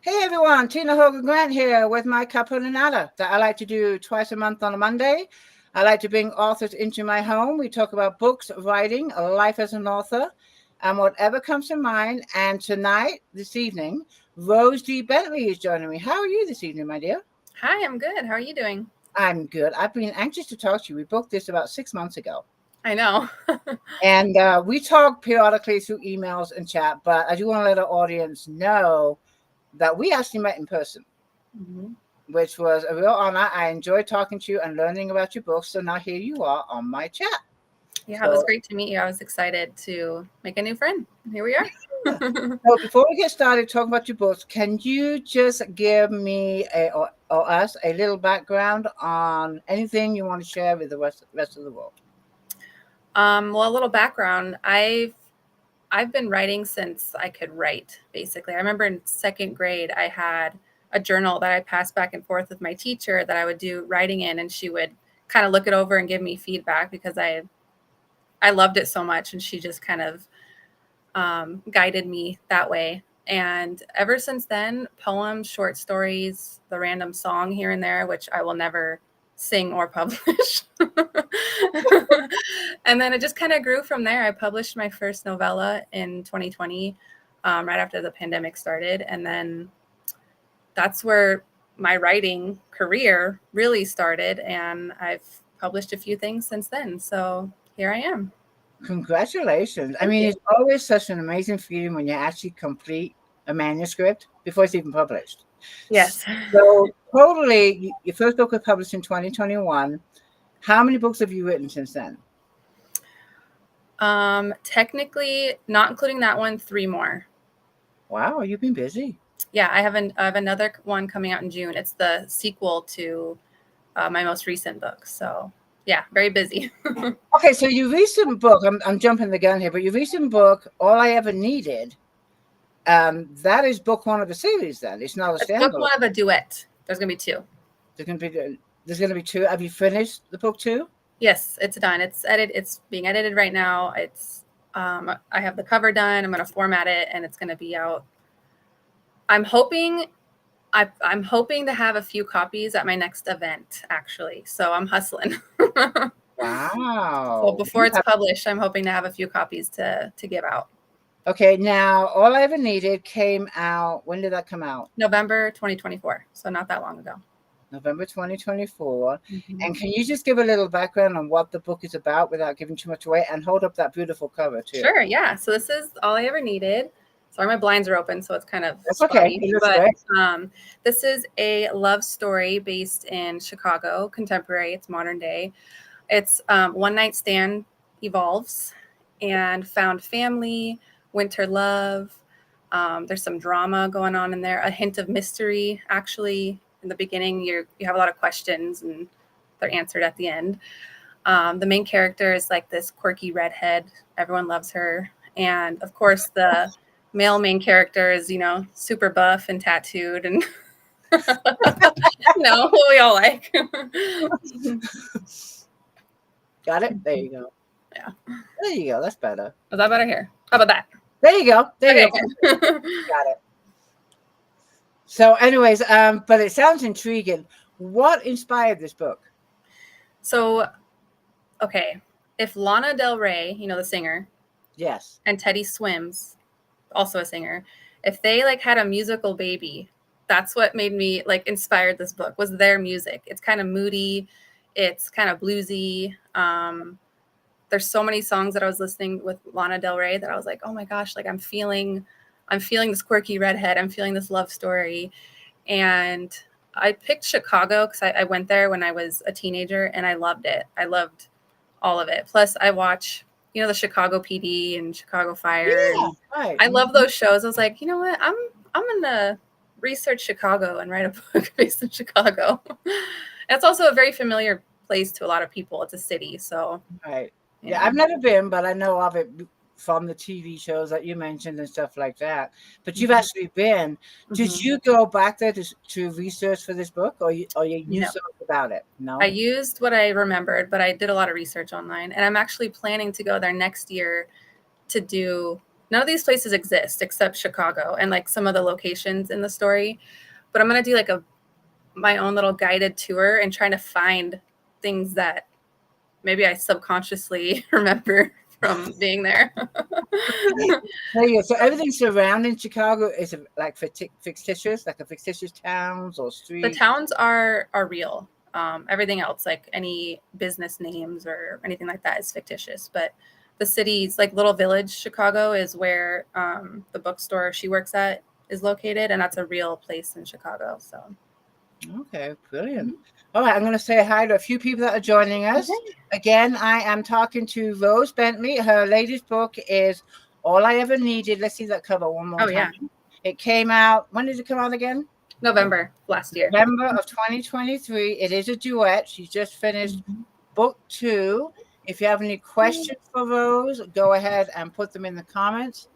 Hey everyone, Tina Hogan Grant here with my Cuppa A Natter that I like to do twice a month on a Monday. I like to bring authors into my home. We talk about books, writing, life as an author, and whatever comes to mind. And tonight, this evening, Rose D. Bentley is joining me. How are you this evening, my dear? Hi, I'm good. How are you doing? I'm good. I've been anxious to talk to you. We booked this about 6 months ago. I know. And we talk periodically through emails and chat, but I do want to let our audience know that we actually met in person. Mhm. Which was a real honor. I enjoyed talking to you and learning about your books. So now here you are on my chat. Yeah, it was So, great to meet you. I was excited to make a new friend. Here we are. yeah. So before we get started talking about your books, can you just give me or us a little background on anything you want to share with the rest of the world? Well, a little background. I've been writing since I could write, basically. I remember in second grade I had a journal that I passed back and forth with my teacher that I would do writing in, and she would kind of look it over and give me feedback because I loved it so much, and she just kind of guided me that way. And ever since then, poems, short stories, the random song here and there, which I will never sing or publish. And then it just kind of grew from there. I published my first novella in 2020, right after the pandemic started. And then that's where my writing career really started. And I've published a few things since then. So here I am. Congratulations. I Thank mean, you. it's always such an amazing feeling when you actually complete a manuscript before it's even published. Yes. So, totally, your first book was published in 2021. How many books have you written since then? Technically, not including that one, three more. Wow, you've been busy. Yeah, I have another one coming out in June. It's the sequel to my most recent book. So yeah, very busy. Okay, so your recent book, I'm jumping the gun here, but your recent book, All I Ever Needed, that is book one of the series then. It's not a It's book standalone. one of a duet. There's gonna be two. There's gonna be two. Have you finished the book two? Yes, it's done. It's being edited right now. I have the cover done. I'm gonna format it, and it's gonna be out. I'm hoping I'm hoping to have a few copies at my next event, actually. So I'm hustling. So Wow. before it's published, I'm hoping to have a few copies to give out. Okay, now All I Ever Needed came out. When did that come out? November 2024. So not that long ago. November 2024. Mhm. And can you just give a little background on what the book is about without giving too much away? And hold up that beautiful cover too. Sure, yeah. So this is All I Ever Needed. Sorry, my blinds are open, so it's kind of That's spotty. okay. It looks But great. this is a love story based in Chicago, contemporary. It's modern day. It's one night stand evolves and found family, winter love. There's some drama going on in there, a hint of mystery. Actually, in the beginning, you have a lot of questions, and they're answered at the end. The main character is like this quirky redhead. Everyone loves her, and of course, the male main character is super buff and tattooed, and what we all like. Got it? There you go. Yeah. There you go. That's better. Is that better here? How about that? There you go. There you Okay. go. Got it. So, anyways, but it sounds intriguing. What inspired this book? So, okay, if Lana Del Rey, the singer, Yes. and Teddy Swims, also a singer, if they like had a musical baby, that's what made me like inspired this book was their music. It's kind of moody, it's kind of bluesy. There's so many songs that I was listening with Lana Del Rey that I was like, oh my gosh, like I'm feeling this quirky redhead. I'm feeling this love story. And I picked Chicago because I went there when I was a teenager and I loved it. I loved all of it. Plus I watch, the Chicago PD and Chicago Fire. Yeah, And right. I love those shows. I was like, you know what? I'm gonna research Chicago and write a book based in Chicago. It's also a very familiar place to a lot of people. It's a city. So Right. Yeah, I've never been, but I know of it from the TV shows that you mentioned and stuff like that. But you've actually been. Did you go back there to research for this book, or you knew No. something about it? No. I used what I remembered, but I did a lot of research online, and I'm actually planning to go there next year to do, none of these places exist except Chicago and like some of the locations in the story. But I'm going to do like my own little guided tour and trying to find things that maybe I subconsciously remember from being there. So everything surrounding Chicago is like fictitious, like a fictitious towns or streets. The towns are real. Everything else, like any business names or anything like that, is fictitious. But the cities, like Little Village, Chicago, is where the bookstore she works at is located, and that's a real place in Chicago. So, okay, brilliant. All right, I'm going to say hi to a few people that are joining us. Okay. Again, I am talking to Rose Bentley. Her latest book is All I Ever Needed. Let's see that cover one more time. Yeah. It came out, when did it come out again? November last year. November of 2023. It is a duet. She's just finished book 2. If you have any questions for Rose, go ahead and put them in the comments,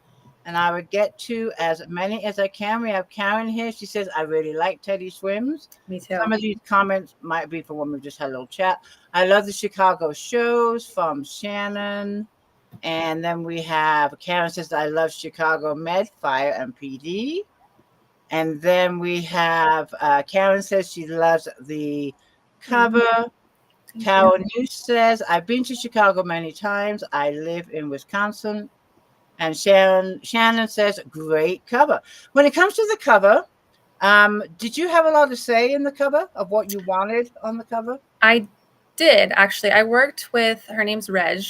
and I will get to as many as I can. We have Karen here. She says, I really like Teddy Swims. Me too. Some of these comments might be for when we just had a little chat. I love the Chicago shows from Shannon. And then we have Karen says, I love Chicago Med, Fire, and PD. And then we have Karen says she loves the cover. Carol News says, I've been to Chicago many times. I live in Wisconsin. And Shannon says, great cover. When it comes to the cover, did you have a lot to say in the cover of what you wanted on the cover? I did, actually. I worked with, her name's Reg.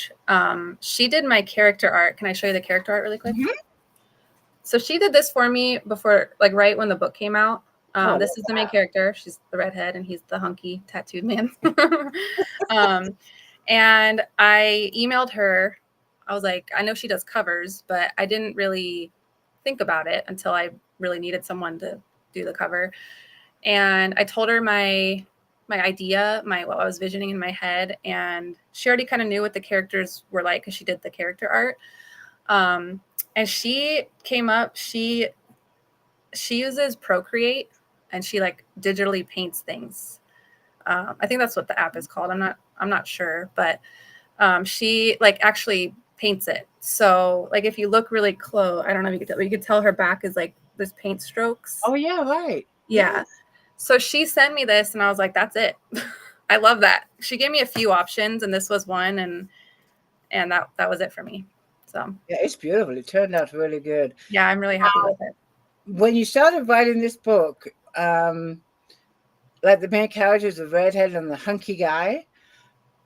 She did my character art. Can I show you the character art really quick? Mm-hmm. So she did this for me before, like right when the book came out. This is the main character. She's the redhead, and he's the hunky tattooed man. And I emailed her. I was like, I know she does covers, but I didn't really think about it until I really needed someone to do the cover. And I told her my idea, what I was visioning in my head, and she already kind of knew what the characters were like because she did the character art. And she came up, she uses Procreate, and she like digitally paints things. I think that's what the app is called. I'm not sure, but she like actually paints it. So like if you look really close, I don't know if you could tell, but you could tell her back is like this paint strokes. Oh yeah, right. Yeah. So she sent me this, and I was like, that's it. I love that. She gave me a few options, and this was one, and that was it for me. So yeah, it's beautiful. It turned out really good. Yeah, I'm really happy with it. When you started writing this book, like the main character is the redhead and the hunky guy.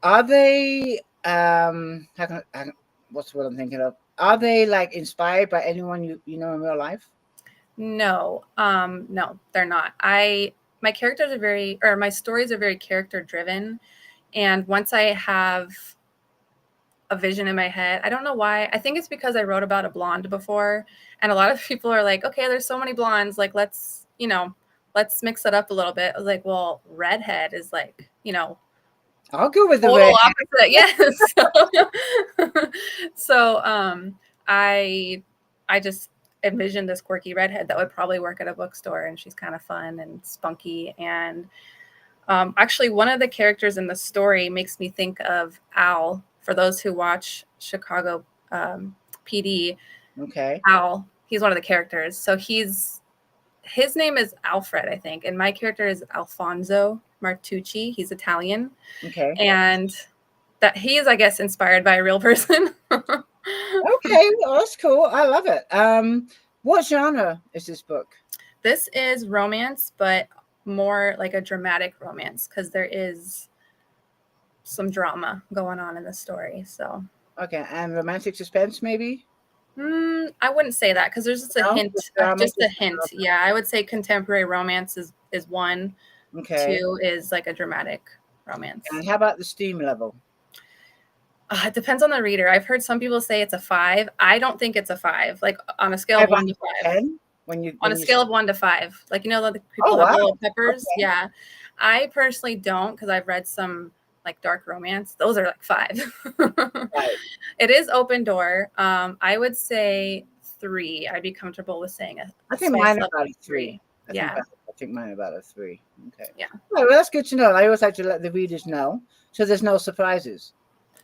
Are they what's what I'm thinking of? Are they like inspired by anyone you know in real life? No, no, they're not. My characters are my stories are very character driven, and once I have a vision in my head, I don't know why. I think it's because I wrote about a blonde before, and a lot of people are like, okay, there's so many blondes, like let's mix it up a little bit. I was like, well, redhead is like, I'll go with the red. Opposite. Yes. So I just envisioned this quirky redhead that would probably work at a bookstore, and she's kind of fun and spunky. And actually, one of the characters in the story makes me think of Al. For those who watch Chicago PD, okay, Al, he's one of the characters. So his name is Alfred, I think, and my character is Alfonso Martucci. He's Italian. Okay. And that he is, I guess, inspired by a real person. Okay, well, that's cool. I love it. What genre is this book? This is romance, but more like a dramatic romance because there is some drama going on in the story. So okay, and romantic suspense, maybe? I wouldn't say that because there's just a hint. Just a hint. Yeah, I would say contemporary romance is one. Okay. 2 is like a dramatic romance. And how about the steam level? It depends on the reader. I've heard some people say it's a 5. I don't think it's a 5. Like on a scale of 1 to 5. 10? On a scale of 1 to 5. Like the people have little peppers. Okay. Yeah. I personally don't because I've read some like dark romance. Those are like 5. Right. It is open door. I would say 3. I'd be comfortable with saying I think mine about a 3. Yeah. I think mine about a 3. Okay. Yeah. Well, that's good to know. I always like to let the readers know so there's no surprises.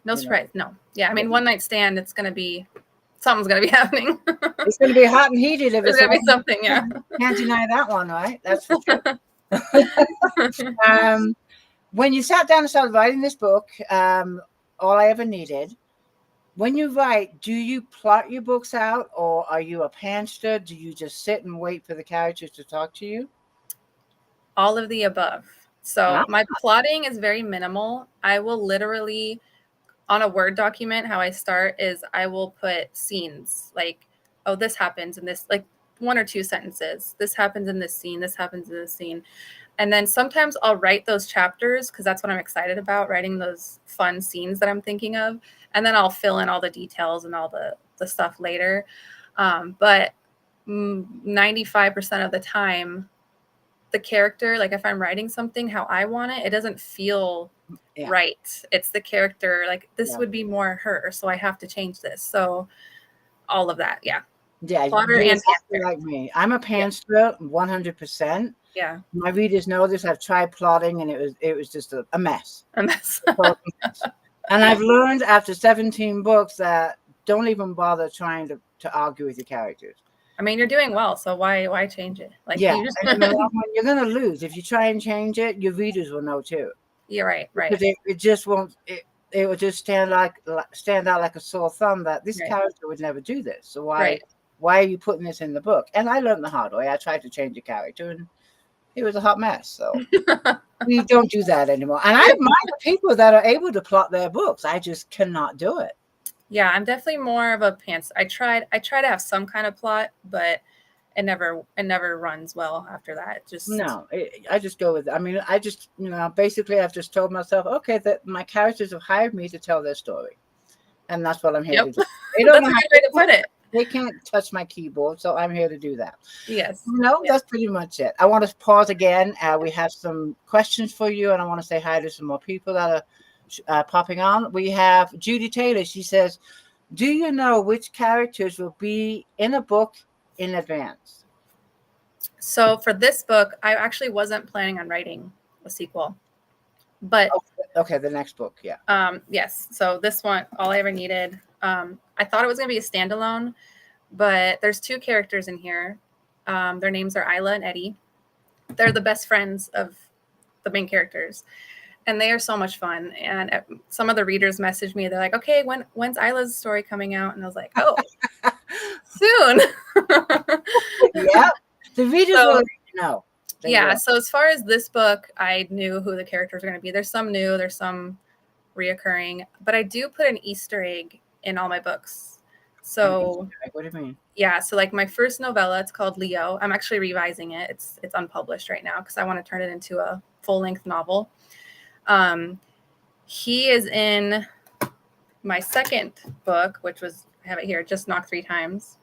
No surprise. No. Yeah. I mean, one night stand, it's going to be something's gonna be happening. It's going to be hot and heated if There's it's gonna be something, yeah. Can't deny that one, right? That's for sure. When you sat down and started writing this book, All I Ever Needed, when you write, do you plot your books out, or are you a pantser? Do you just sit and wait for the characters to talk to you? All of the above. So my plotting is very minimal. I will literally, on a Word document, how I start is I will put scenes like, oh, this happens in this, like 1 or 2 sentences. This happens in this scene. This happens in this scene. And then sometimes I'll write those chapters because that's what I'm excited about, writing those fun scenes that I'm thinking of. And then I'll fill in all the details and all the stuff later. But 95% of the time, the character, like if I'm writing something how I want it, it doesn't feel right. It's the character, like this would be more her, so I have to change this. So all of that, yeah. Plotter and pantser. Like me, I'm a pantser, 100%. Yeah. My readers know this. I've tried plotting, and it was just a mess. A mess. And I've learned after 17 books that don't even bother trying to argue with your characters. I mean, you're doing well, so why change it? Like, yeah, you're gonna lose if you try and change it. Your readers will know too. Yeah, right. Because it just won't. It will just stand out like a sore thumb that this character would never do this. So why are you putting this in the book? And I learned the hard way. I tried to change the character, and it was a hot mess. So we don't do that anymore. And I admire people that are able to plot their books. I just cannot do it. Yeah, I'm definitely more of a pants. I try to have some kind of plot, but it never runs well after that. I just go with it. I mean, I just, basically I've just told myself, okay, that my characters have hired me to tell their story. And that's what I'm here to do. That's a good way to put it. They can't touch my keyboard, so I'm here to do that. Yes. That's pretty much it. I want to pause again. We have some questions for you, and I want to say hi to some more people that are popping on. We have Judy Taylor. She says, do you know which characters will be in a book in advance? So for this book, I actually wasn't planning on writing a sequel, but okay, the next book, yeah. Yes. So this one, All I Ever Needed. I thought it was going to be a standalone, but there's 2 characters in here. Their names are Isla and Eddie. They're the best friends of the main characters, and they are so much fun. And some of the readers messaged me. They're like, okay, when's Isla's story coming out? And I was like, oh, soon. Yeah. The readers will know. So as far as this book, I knew who the characters are going to be. There's some new, there's some reoccurring, but I do put an Easter egg in all my books. So what do you mean? Yeah, so like my first novella, it's called Leo. I'm actually revising it. It's unpublished right now because I want to turn it into a full-length novel. He is in my second book, which was, I have it here, Just Knock 3 Times.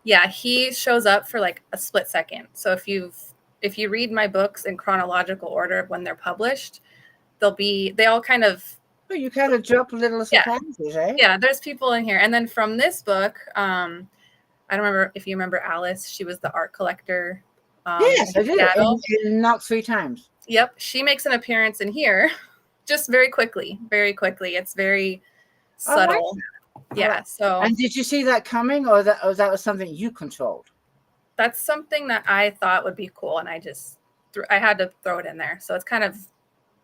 Yeah, he shows up for like a split second. So if you read my books in chronological order of when they're published, they all kind of. Oh, you kind of drop little surprises, right? Yeah, there's people in here. And then from this book, I don't remember if you remember Alice. She was the art collector. Yes, I did. And Knock 3 Times. Yep, she makes an appearance in here, just very quickly. Very quickly. It's very subtle. Yeah. So. And did you see that coming, or that was something you controlled? That's something that I thought would be cool, and I had to throw it in there. So it's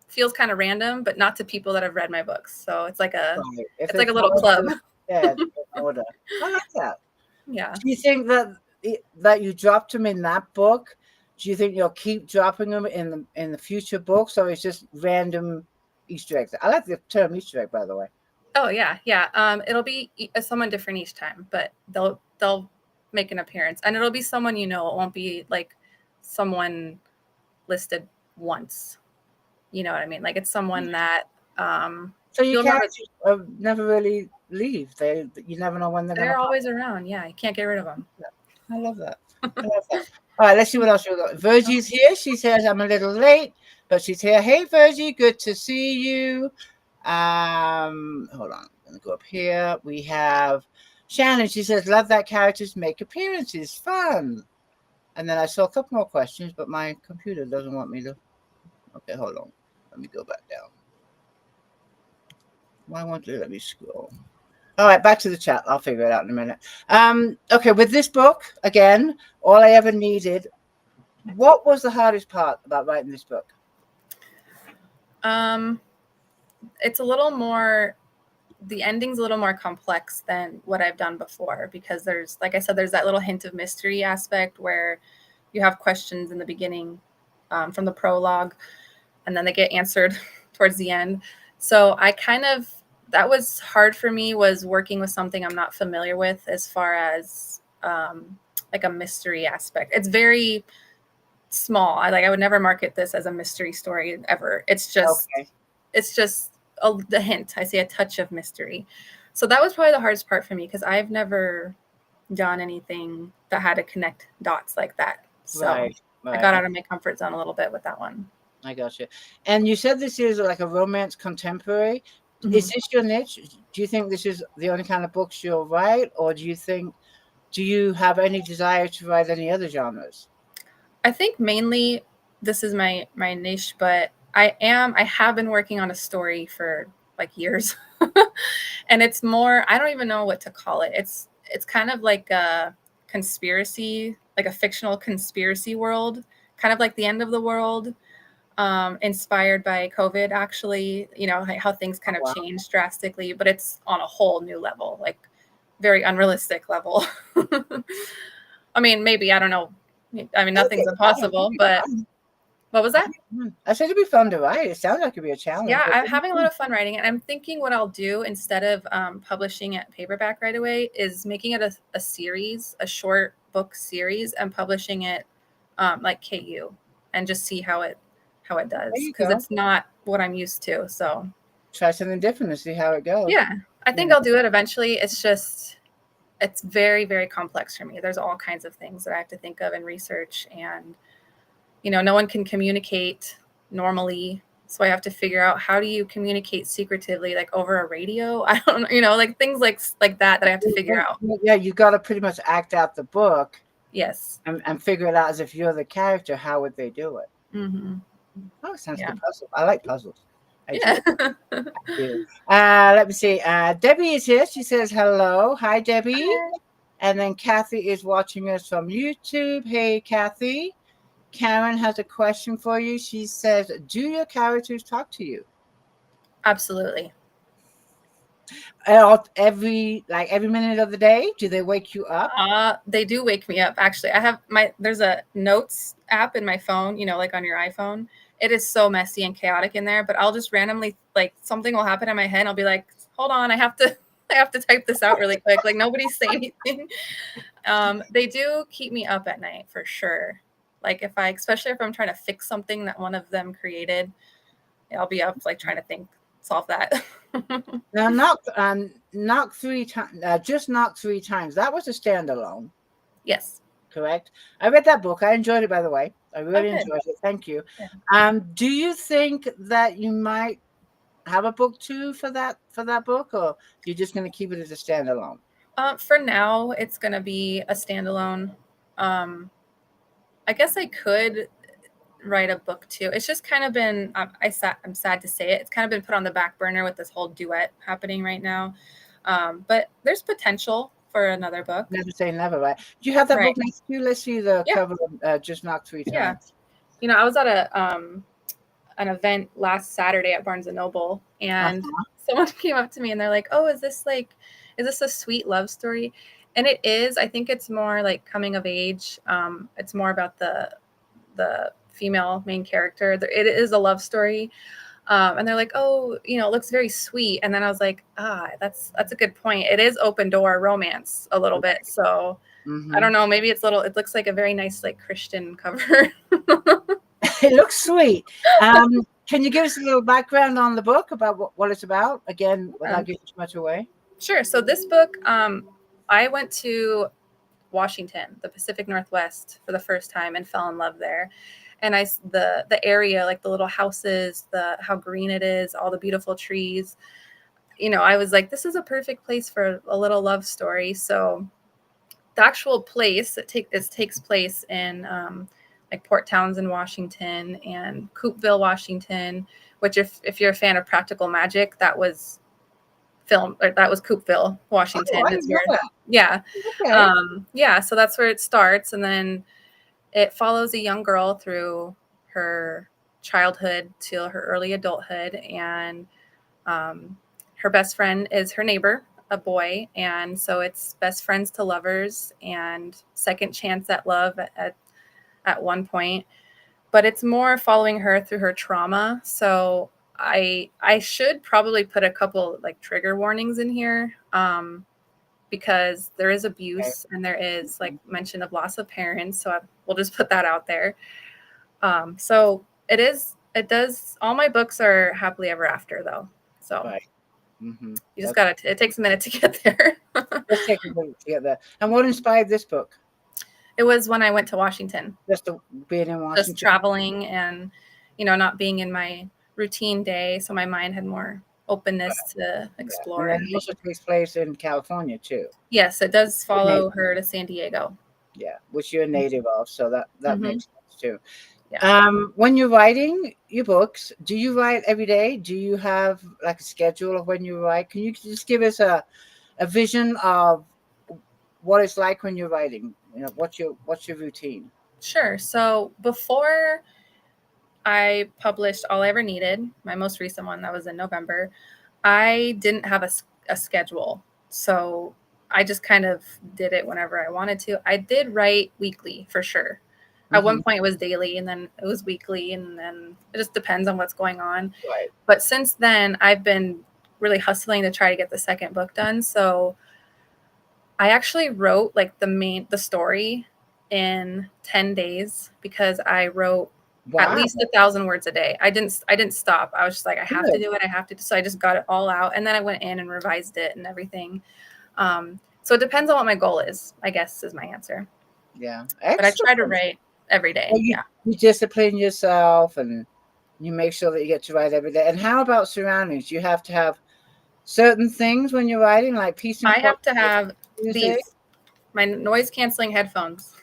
feels kind of random, but not to people that have read my books. So it's like a little club. Yeah, order. I like that. Yeah. Do you think that you dropped them in that book? Do you think you'll keep dropping them in the future books, or it's just random Easter eggs? I like the term Easter egg, by the way. Oh yeah. It'll be someone different each time, but they'll make an appearance, and it'll be someone It won't be like someone listed once. You know what I mean? Like it's someone that. So you never really leave. You never know when they're always around. Yeah, you can't get rid of them. I love that. All right, let's see what else we got. Virgie's here. She says I'm a little late, but she's here. Hey, Virgie, good to see you. Hold on. I'm gonna go up here. We have Shannon. She says, love that characters make appearances. Fun. And then I saw a couple more questions, but my computer doesn't want me to. Okay, hold on. Let me go back down. Why won't it let me scroll? All right, back to the chat. I'll figure it out in a minute. Okay, with this book, again, all I ever needed. What was the hardest part about writing this book? It's a little more, the ending's a little more complex than what I've done before, because there's, like I said, there's that little hint of mystery aspect where you have questions in the beginning from the prologue, and then they get answered towards the end. So I kind of, that was hard for me, was working with something I'm not familiar with as far as like a mystery aspect. It's very small. I would never market this as a mystery story ever. It's just Okay. it's just the hint. I see a touch of mystery. So that was probably the hardest part for me, because I've never done anything that had to connect dots like that. So Right. I got out of my comfort zone a little bit with that one. I got you. And you said this is like a romance contemporary. Is Mhm. this your niche? Do you think this is the only kind of books you'll write, or do you have any desire to write any other genres? I think mainly this is my niche, but I have been working on a story for like years. And it's more, I don't even know what to call it. It's kind of like a conspiracy, like a fictional conspiracy world, kind of like the end of the world, inspired by COVID, actually, like how things kind Oh, of wow. changed drastically, but it's on a whole new level, like very unrealistic level. I mean, maybe, I don't know. I mean, Okay, nothing's impossible, but what was that? I said it'd be fun to write. It sounds like it'd be a challenge, Yeah, but I'm having a lot of fun writing it. I'm thinking what I'll do, instead of publishing it paperback right away, is making it a series, a short book series, and publishing it like KU, and just see how it there does, you because go. it's not what I'm used to. So Try something different and see how it goes. yeah, I think Yeah. I'll do it eventually. It's very, very complex for me. There's all kinds of things that I have to think of and research, and no one can communicate normally. So I have to figure out, how do you communicate secretively, like over a radio? I don't know, like things like that I have to figure out. Yeah, you got to pretty much act out the book Yes. and figure it out as if you're the character. How would they do it? Mm-hmm. Oh, it sounds like Yeah. a puzzle. I like puzzles. I Yeah. do. I do. Let me see. Debbie is here. She says hello. Hi, Debbie. And then Kathy is watching us from YouTube. Hey, Kathy. Karen has a question for you. She says, do your characters talk to you? Absolutely. Every minute of the day? Do they wake you up? They do wake me up. Actually, there's a notes app in my phone, like on your iPhone. It is so messy and chaotic in there, but I'll just randomly, like, something will happen in my head and I'll be like, hold on, I have to type this out really quick. Like, nobody say anything. They do keep me up at night for sure. Like, especially if I'm trying to fix something that one of them created, I'll be up like trying to solve that. Now, knock 3 times. Just knock 3 times. That was a standalone. Yes. Correct. I read that book. I enjoyed it, by the way. I really enjoyed it. Thank you. Yeah. Do you think that you might have a book 2 for that book, or you're just going to keep it as a standalone? For now, it's going to be a standalone. I guess I could write a book too. It's just kind of been, I'm sad to say it, it's kind of been put on the back burner with this whole duet happening right now. But there's potential for another book. Never say never, right? Do you have that Right. book next to you? Let's see the cover. Just knock 3 times. Yeah. I was at an event last Saturday at Barnes and Noble, and someone came up to me and they're like, "Oh, is this a sweet love story?" And it is. I think it's more like coming of age. It's more about the female main character. It is a love story. And they're like, "Oh, it looks very sweet." And then I was like, that's a good point. It is open door romance a little bit. So I don't know, maybe it looks like a very nice, like, Christian cover. It looks sweet. Can you give us a little background on the book about what it's about? Again, without giving too much away. Sure. So this book, I went to Washington, the Pacific Northwest, for the first time and fell in love there. And the area, like the little houses, how green it is, all the beautiful trees. I was like, this is a perfect place for a little love story. So the actual place, it takes place in like Port Townsend, Washington, and Coopville, Washington. Which, if you're a fan of practical magic, that was filmed, or that was Coupeville, Washington. Oh, I It's didn't know where, that. yeah. Okay. Yeah, so that's where it starts. And then it follows a young girl through her childhood till her early adulthood. And her best friend is her neighbor, a boy. And so it's best friends to lovers and second chance at love at one point. But it's more following her through her trauma. So I should probably put a couple like trigger warnings in here, because there is Okay. abuse and there is like mention of loss of parents. So we'll just put that out there. So it does, all my books are happily ever after though. So Right. Mm-hmm. you just gotta, it takes a minute to get there. Let's take a minute to get there. And what inspired this book? It was when I went to Washington, Just being in Washington. just traveling and, not being in my routine day. So my mind had more openness to explore. Yeah. And it also takes place in California too. Yes, it does follow her to San Diego. Yeah, which you're a native of, so that makes sense too. Yeah. When you're writing your books, do you write every day? Do you have like a schedule of when you write? Can you just give us a vision of what it's like when you're writing? What's your routine? Sure. So before I published All I Ever Needed, my most recent one that was in November, I didn't have a schedule. So I just kind of did it whenever I wanted to. I did write weekly for sure. At one point it was daily, and then it was weekly, and then it just depends on what's going on. Right. But since then, I've been really hustling to try to get the second book done. So I actually wrote like the story in 10 days because I wrote at least 1,000 words a day. I didn't stop. I was just like, I have to do it. I have to. So I just got it all out. And then I went in and revised it and everything. So it depends on what my goal is, I guess, is my answer. Yeah. But I try to write every day. Well, you discipline yourself and you make sure that you get to write every day. And how about surroundings? You have to have certain things when you're writing, like peace and I have to have music. my noise canceling headphones.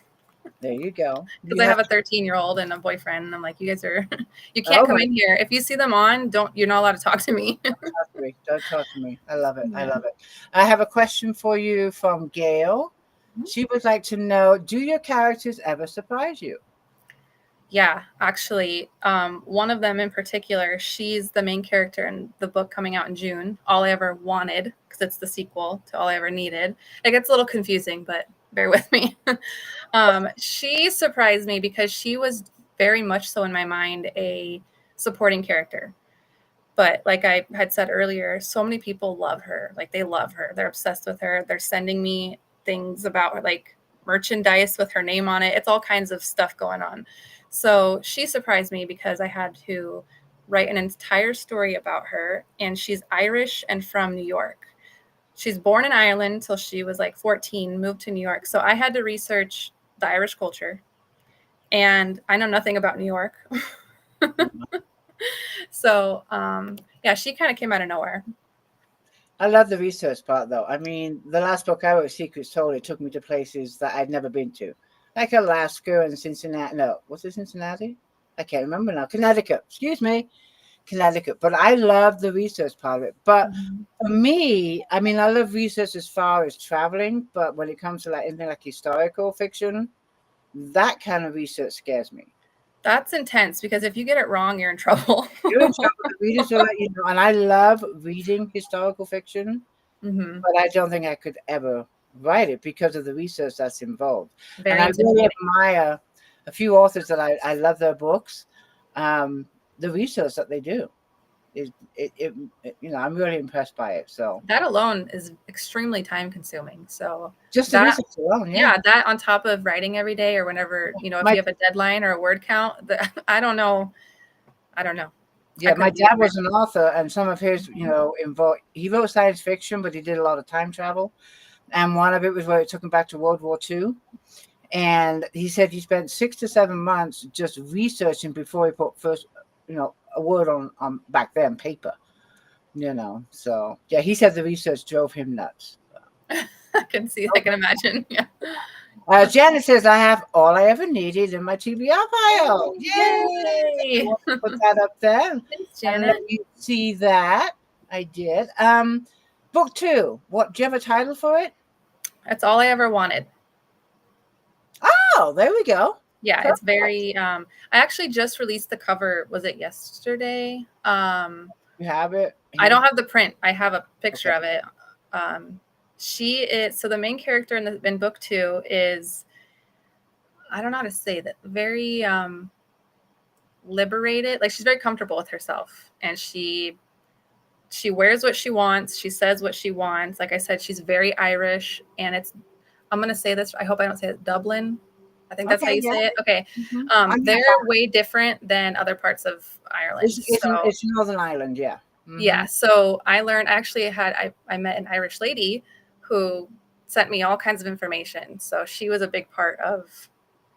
There you go. Because I have a 13-year-old and a boyfriend, and I'm like, you guys are, you can't come in here. If you see them on, you're not allowed to talk to me. Don't talk to me. I love it. Yeah. I love it. I have a question for you from Gail. She would like to know, do your characters ever surprise you? Yeah, actually, one of them in particular, she's the main character in the book coming out in June, All I Ever Wanted, because it's the sequel to All I Ever Needed. It gets a little confusing, but bear with me. She surprised me because she was very much so in my mind a supporting character. But like I had said earlier, so many people love her. Like they love her. They're obsessed with her. They're sending me things about her, like merchandise with her name on it. It's all kinds of stuff going on. So she surprised me because I had to write an entire story about her. And she's Irish and from New York. She's born in Ireland till she was like 14, moved to New York. So I had to research the Irish culture. And I know nothing about New York. So, yeah, she kind of came out of nowhere. I love the research part, though. I mean, the last book I wrote, Secrets Told, it took me to places that I'd never been to, like Alaska and Cincinnati. No, was it Cincinnati? I can't remember now. Connecticut. Excuse me. Connecticut. But I love the research part of it. But for me, I mean, I love research as far as traveling, but when it comes to like anything like historical fiction, that kind of research scares me. That's intense because if you get it wrong, you're in trouble. You're in trouble. The readers will let you know. And I love reading historical fiction, but I don't think I could ever write it because of the research that's involved. And I really admire a few authors that I love their books. The research that they do is I'm really impressed by it. So that alone is extremely time consuming. So just the research alone, yeah, that on top of writing every day or whenever, if you have a deadline or a word count, I don't know. Yeah, my dad was an author, and some of his, involved. He wrote science fiction, but he did a lot of time travel, and one of it was where it took him back to World War II. And he said he spent 6 to 7 months just researching before he put first, a word on back then paper. So yeah, he said the research drove him nuts. I can imagine. Yeah. Janet says, I have All I Ever Needed in my TBR file. Yay! Put that up there. Thanks, Janet. And let you see that. I did. Book 2. What? Do you have a title for it? That's All I Ever Wanted. Oh, there we go. Yeah, Perfect. it's very. I actually just released the cover. Was it yesterday? You have it? I don't have the print. I have a picture Okay. of it. She is so the main character in book 2 is, I don't know how to say that, very liberated. Like, she's very comfortable with herself, and she wears what she wants. She says what she wants. Like I said, she's very Irish, and I'm gonna say this. I hope I don't say it. Dublin. I think that's how Okay, you yeah. say it. Okay. I'm They're way different than other parts of Ireland. it's Northern Ireland, yeah. Yeah. So I learned, actually I met an Irish lady who sent me all kinds of information. So she was a big part of.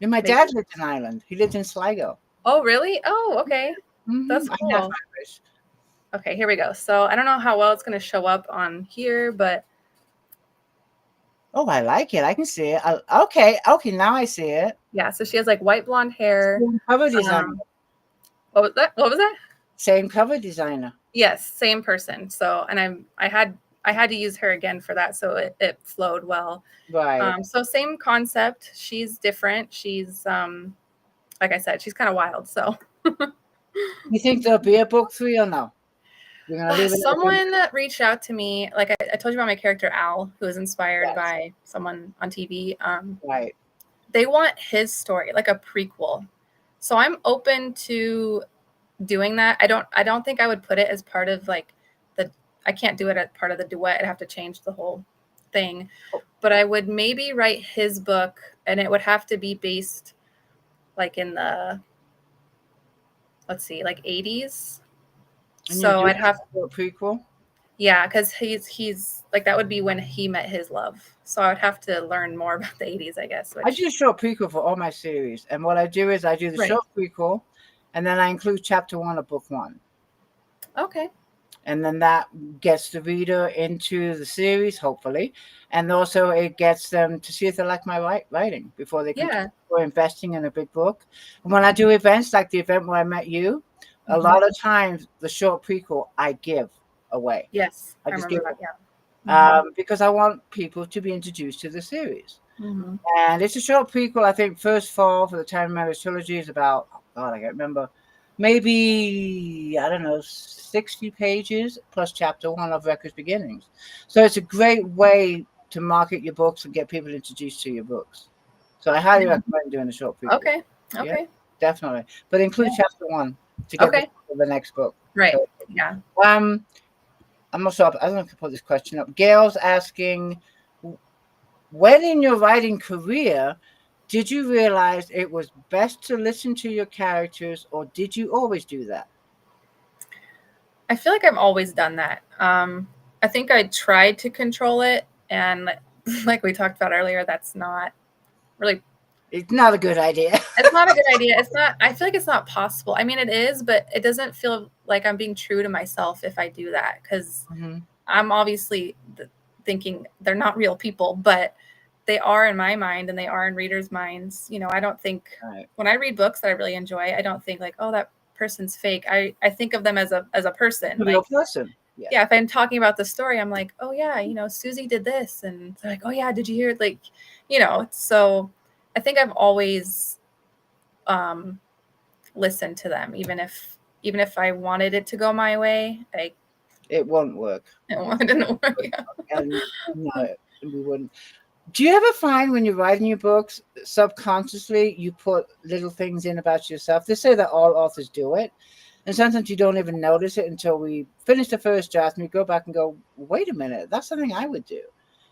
And my dad lived in Ireland. He lived in Sligo. Oh, really? Oh, okay. That's I'm half cool. Irish. Okay, here we go. So I don't know how well it's going to show up on here, but. Oh, I like it. I can see it. Okay, now I see it. Yeah, so she has like white blonde hair. Same cover designer. What was that? What was that? Same cover designer. Yes, same person. So, and I had to use her again for that, so it flowed well. Right. So same concept. She's different. She's like I said, she's kind of wild. So. You think there'll be a book 3 or no? You're gonna leave it Someone reached out to me, like I told you about my character Al, who was inspired Yes. by someone on TV. Right. They want his story, like a prequel. So I'm open to doing that. I don't think I would put it as part of like I can't do it as part of the duet. I'd have to change the whole thing. But I would maybe write his book, and it would have to be based like in the, let's see, like 80s. And So I'd have a prequel. Yeah, because he's like, that would be when he met his love. So I would have to learn more about the 80s, I guess. I do a short prequel for all my series, and what I do is I do the short prequel, and then I include chapter 1 of book 1. Okay. And then that gets the reader into the series, hopefully, and also it gets them to see if they like my writing before they continue investing in a big book. And when I do events like the event where I met you, a lot of times the short prequel I give away. Yes, I just remember give that. it. Yeah. Because I want people to be introduced to the series. Mm-hmm. And it's a short prequel. I think first fall for the Time of Marriage trilogy is about, oh God, I can't remember, maybe, I don't know, 60 pages plus chapter 1 of Records Beginnings. So it's a great way to market your books and get people introduced to your books. So I highly recommend doing a short prequel. Okay. Yeah, definitely. But include chapter 1 to get the next book. Right. So, yeah. I'm not sure. I don't know if I can put this question up. Gail's asking, when in your writing career did you realize it was best to listen to your characters, or did you always do that? I feel like I've always done that. I think I tried to control it, and like we talked about earlier, that's not really. It's not a good idea. It's not a good idea. It's not. I feel like it's not possible. I mean, it is, but it doesn't feel like I'm being true to myself if I do that, because I'm obviously thinking they're not real people, but they are in my mind, and they are in readers' minds. You know, I don't think when I read books that I really enjoy, I don't think like, oh, that person's fake. I think of them as a person. A real person. Yeah, if I'm talking about the story, I'm like, oh yeah, you know, Susie did this, and they're like, oh yeah, did you hear it? Like, you know, so I think I've always listened to them, even if I wanted it to go my way, it won't work. It didn't work. And no, we wouldn't. Do you ever find when you're writing your books, subconsciously you put little things in about yourself? They say that all authors do it. And sometimes you don't even notice it until we finish the first draft and we go back and go, wait a minute, that's something I would do.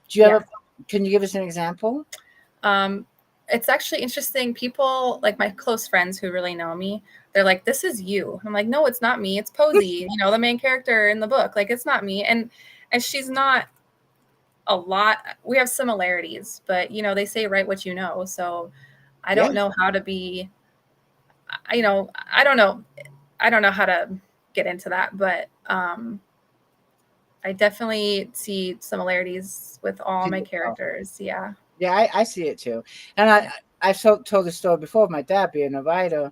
Do you ever, can you give us an example? It's actually interesting. People, like my close friends who really know me, they're like, this is you. I'm like, no, it's not me. It's Posey, you know, the main character in the book. Like, it's not me. And she's not a lot. We have similarities, but, you know, they say write what you know. So I don't know how to be, you know, I don't know how to get into that, but I definitely see similarities with all my characters. Yeah. Yeah, I see it too. And I've told the story before of my dad being a writer.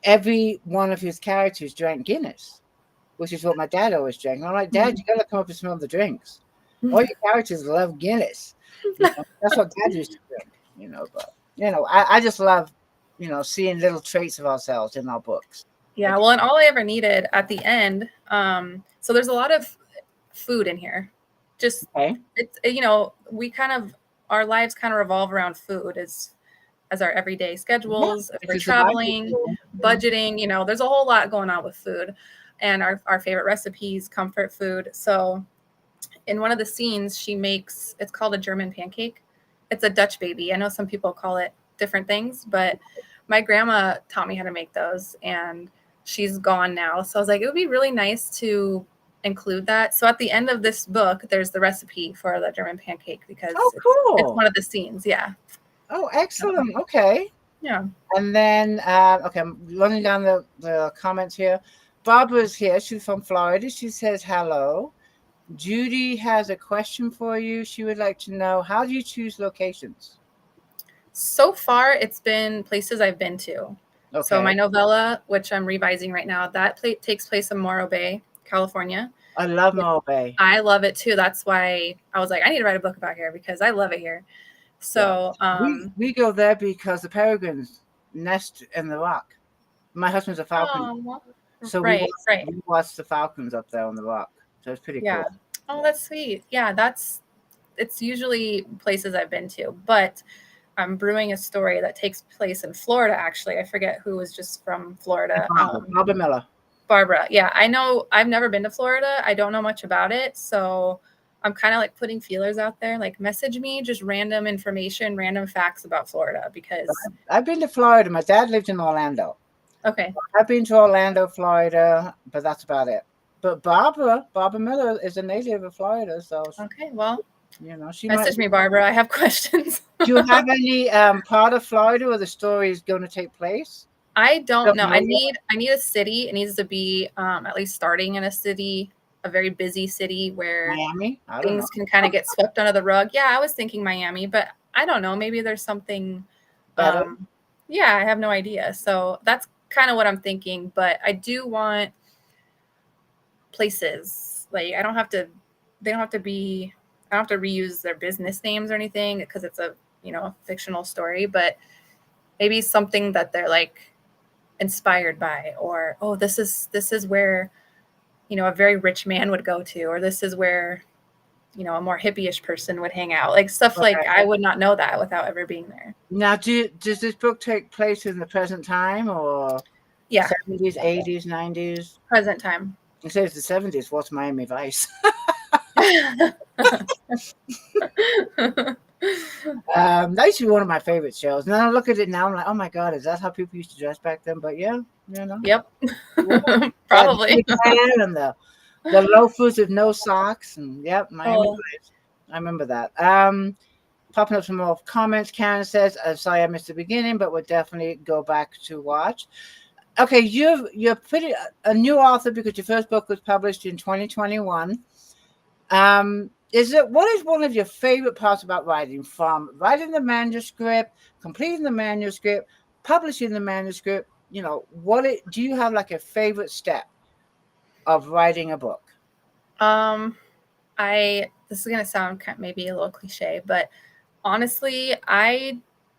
Every one of his characters drank Guinness, which is what my dad always drank. And I'm like, Dad, you got to come up with some other drinks. All your characters love Guinness. That's what Dad used to drink. But I just love, seeing little traits of ourselves in our books. Yeah, well, and all I ever needed at the end, so there's a lot of food in here. Just Okay. it's we kind of our lives kind of revolve around food as our everyday schedules. If we're traveling, budgeting, there's a whole lot going on with food, and our favorite recipes, comfort food. So in one of the scenes, she makes it's called a German pancake. It's a Dutch baby. I know some people call it different things, but my grandma taught me how to make those, and she's gone now. So I was like, it would be really nice to include that. So at the end of this book, there's the recipe for the German pancake because it's one of the scenes. Yeah. Oh, excellent. Okay. Yeah. And then, okay, I'm running down the comments here. Barbara's here. She's from Florida. She says hello. Judy has a question for you. She would like to know, how do you choose locations? So far, it's been places I've been to. Okay. So my novella, which I'm revising right now, that takes place in Morro Bay, California. I love Morro Bay. I love it too. That's why I was like, I need to write a book about here because I love it here. So we go there because the peregrines nest in the rock. My husband's a falcon. So we watch the falcons up there on the rock. So it's pretty cool. Oh, that's sweet. Yeah, it's usually places I've been to, but I'm brewing a story that takes place in Florida, actually. I forget who was just from Florida. Barbara Miller. Barbara. Yeah, I know. I've never been to Florida. I don't know much about it. So I'm kind of like putting feelers out there, like message me just random information, random facts about Florida because I've been to Florida. My dad lived in Orlando. Okay. I've been to Orlando, Florida, but that's about it. But Barbara Miller is a native of Florida. So okay, well, she message me, Barbara. I have questions. Do you have any part of Florida where the story is going to take place? I don't know. I need a city. It needs to be at least starting in a city, a very busy city where Miami? things can kind of get swept under the rug. Yeah, I was thinking Miami, but I don't know. Maybe there's something better. Yeah, I have no idea. So that's kind of what I'm thinking. But I do want places like they don't have to reuse their business names or anything because it's a fictional story, but maybe something that they're like inspired by, or this is where a very rich man would go to, or this is where a more hippie-ish person would hang out, like stuff like I would not know that without ever being there. Now, does this book take place in the present time or 70s, 80s, 90s? Present time. It says the 70s. What's Miami Vice? That used to be one of my favorite shows. And then I look at it now, I'm like, oh my God, is that how people used to dress back then? But yeah, Yep. Probably. And the loafers with no socks, and Miami Vice. I remember that. Popping up some more comments. Karen says, sorry I missed the beginning, but we'll definitely go back to watch. Okay, you're pretty a new author because your first book was published in 2021. What is one of your favorite parts about writing? From writing the manuscript, completing the manuscript, publishing the manuscript, do you have like a favorite step of writing a book? This is gonna sound maybe a little cliche, but honestly,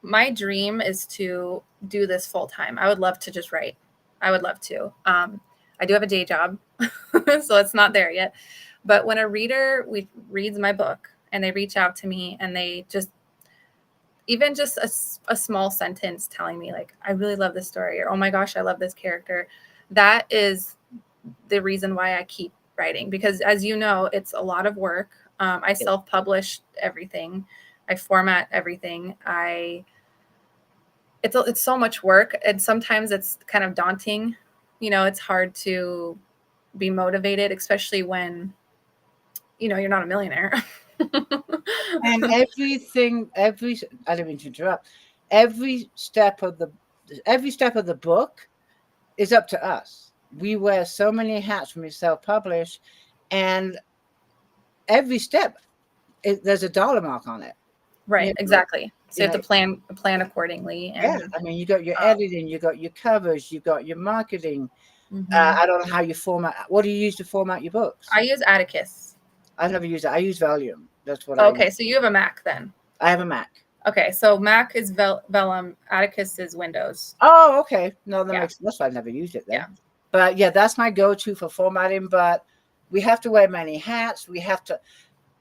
my dream is to do this full time. I would love to just write. I would love to. I do have a day job, so it's not there yet. But when a reader reads my book and they reach out to me and they even just a small sentence telling me like, I really love this story, or, oh my gosh, I love this character. That is the reason why I keep writing, because as you know, it's a lot of work. I self-publish everything. I format everything. It's so much work, and sometimes it's kind of daunting. It's hard to be motivated, especially when you're not a millionaire. And I didn't mean to interrupt. Every step of the book is up to us. We wear so many hats when we self-publish, and every step there's a dollar mark on it. Right, exactly. So you have to plan accordingly. And, I mean, you got your editing, you got your covers, you got your marketing. I don't know how you format. What do you use to format your books? I use Atticus. I've never used it. I use Valium. That's what I Okay, use. so you have a Mac then. I have a Mac. Okay, so Mac is Vellum, Atticus is Windows. Oh, okay. No, that Yeah. makes that's why I've never used it then. Yeah. But yeah, that's my go-to for formatting. But we have to wear many hats. We have to.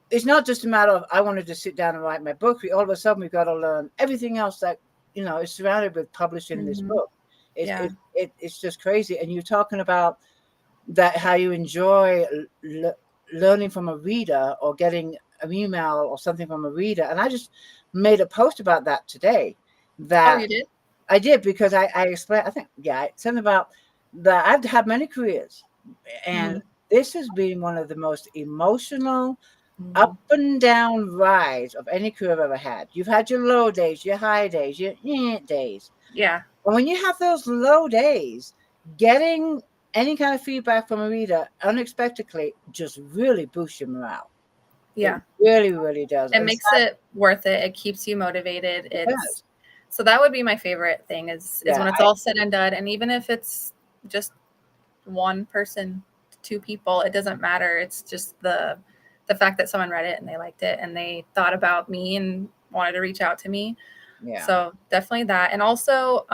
It's not just a matter of I wanted to sit down and write my book. All of a sudden, we've got to learn everything else that is surrounded with publishing this book. Yeah. It's just crazy. And you're talking about that how you enjoy learning from a reader or getting an email or something from a reader. And I just made a post about that today. That Oh, you did? I did because I explained. I think something about that. I've had many careers, and this has been one of the most emotional up and down rides of any career I've ever had. You've had your low days, your high days, your days. Yeah. And when you have those low days, getting any kind of feedback from a reader unexpectedly just really boosts your morale. Yeah. It really, really does. It makes it worth it. It keeps you motivated. So that would be my favorite thing is when it's all said and done. And even if it's just one person, two people, it doesn't matter. It's just the fact that someone read it and they liked it and they thought about me and wanted to reach out to me. Yeah. So definitely that. And also,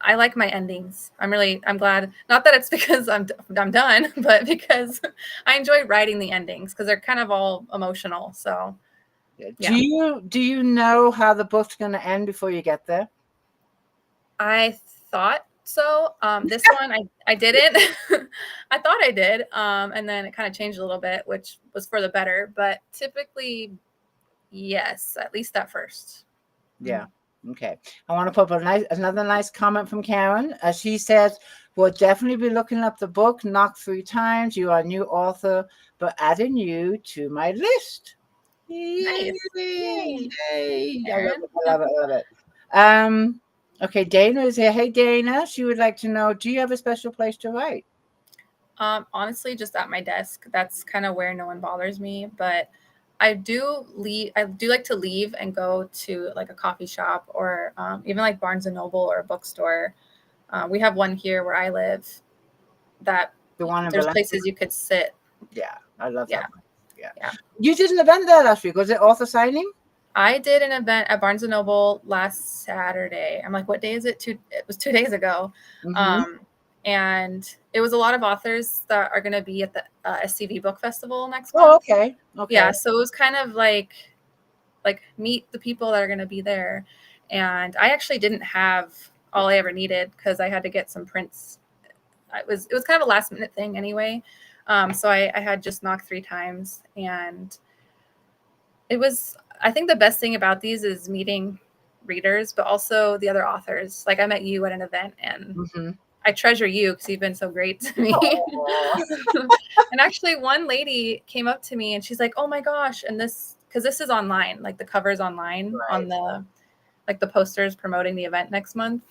I like my endings. I'm glad, not that it's because I'm done, but because I enjoy writing the endings because they're kind of all emotional. So yeah. Do you know how the book's going to end before you get there? I thought so. This one I didn't. I thought I did. And then it kind of changed a little bit, which was for the better, but typically yes, at least at first. Yeah. Okay. I want to put up another nice comment from Karen. She says, we'll definitely be looking up the book, Knock 3 Times. You are a new author, but adding you to my list. Nice. Yay. I love it. Okay, Dana is here. Hey, Dana. She would like to know, do you have a special place to write? Honestly, just at my desk. That's kind of where no one bothers me, but I do like to leave and go to like a coffee shop or even like Barnes and Noble or a bookstore. We have one here where I live that there's places you could sit. Yeah, I love that one. Yeah. You did an event there last week. Was it author signing? I did an event at Barnes and Noble last Saturday. I'm like, what day is it? It was 2 days ago. And it was a lot of authors that are going to be at the SCV Book Festival next month. Oh, okay. Yeah, so it was kind of like meet the people that are going to be there. And I actually didn't have all I ever needed because I had to get some prints. It was kind of a last minute thing anyway. So I had just knocked 3 times. And it was, I think the best thing about these is meeting readers, but also the other authors. Like I met you at an event and I treasure you because you've been so great to me. And actually one lady came up to me and she's like, oh my gosh. And because this is online, like the cover's online on the, like the posters promoting the event next month.